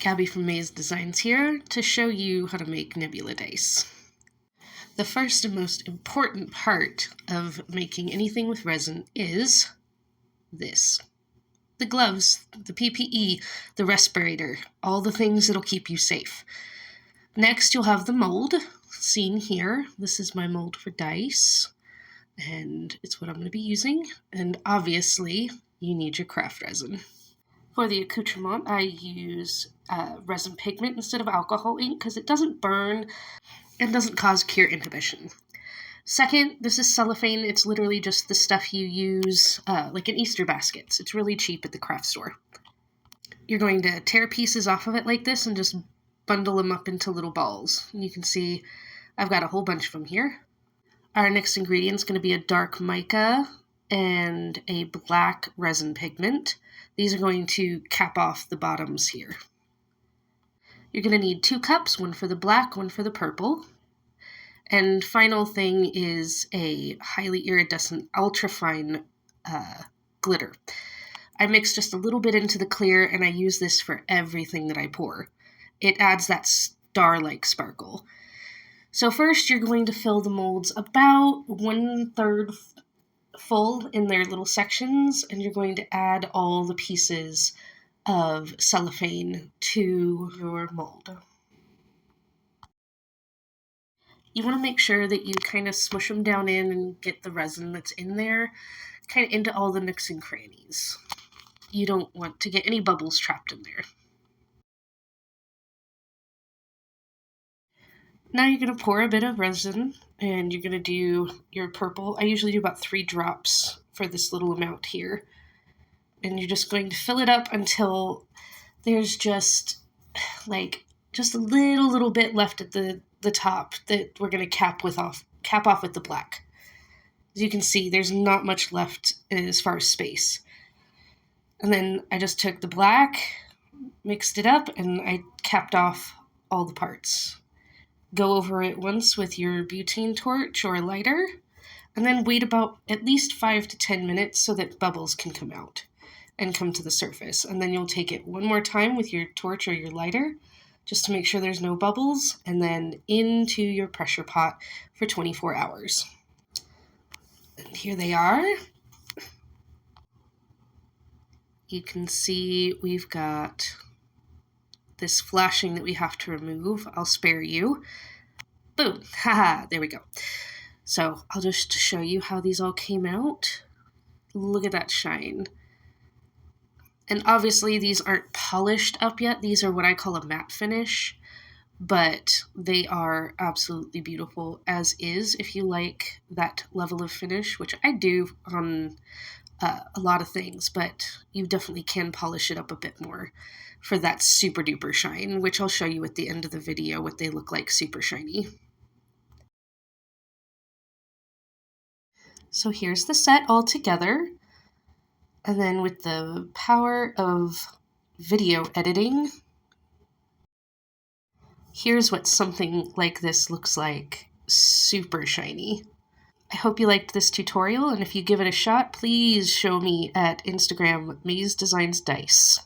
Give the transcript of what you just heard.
Gabby from Maze Designs here to show you how to make Nebula dice. The first and most important part of making anything with resin is this. The gloves, the PPE, the respirator, all the things that'll keep you safe. Next, you'll have the mold, seen here. This is my mold for dice, and it's what I'm going to be using. And obviously, you need your craft resin. For the accoutrement, I use resin pigment instead of alcohol ink because it doesn't burn and doesn't cause cure inhibition. Second, this is cellophane. It's literally just the stuff you use like in Easter baskets. It's really cheap at the craft store. You're going to tear pieces off of it like this and just bundle them up into little balls. And you can see I've got a whole bunch of them here. Our next ingredient is going to be a dark mica and a black resin pigment. These are going to cap off the bottoms here. You're going to need 2 cups, one for the black, one for the purple. And final thing is a highly iridescent, ultrafine glitter. I mix just a little bit into the clear, and I use this for everything that I pour. It adds that star-like sparkle. So first, you're going to fill the molds about 1/3 full in their little sections, and you're going to add all the pieces of cellophane to your mold. You want to make sure that you kind of smush them down in and get the resin that's in there kind of into all the nooks and crannies. You don't want to get any bubbles trapped in there. Now you're going to pour a bit of resin, and you're going to do your purple. I usually do about 3 drops for this little amount here. And you're just going to fill it up until there's just a little bit left at the top that we're going to cap off with the black. As you can see, there's not much left as far as space. And then I just took the black, mixed it up, and I capped off all the parts. Go over it once with your butane torch or a lighter, and then wait about at least 5 to 10 minutes so that bubbles can come out and come to the surface. And then you'll take it one more time with your torch or your lighter just to make sure there's no bubbles, and then into your pressure pot for 24 hours. And here they are. You can see we've got this flashing that we have to remove. I'll spare you. Boom. Haha, there we go. So I'll just show you how these all came out. Look at that shine. And obviously these aren't polished up yet. These are what I call a matte finish, but they are absolutely beautiful as is if you like that level of finish, which I do on a lot of things, but you definitely can polish it up a bit more for that super duper shine, which I'll show you at the end of the video what they look like super shiny. So here's the set all together. And then with the power of video editing, here's what something like this looks like, super shiny. I hope you liked this tutorial, and if you give it a shot, please show me at Instagram Maze Designs Dice.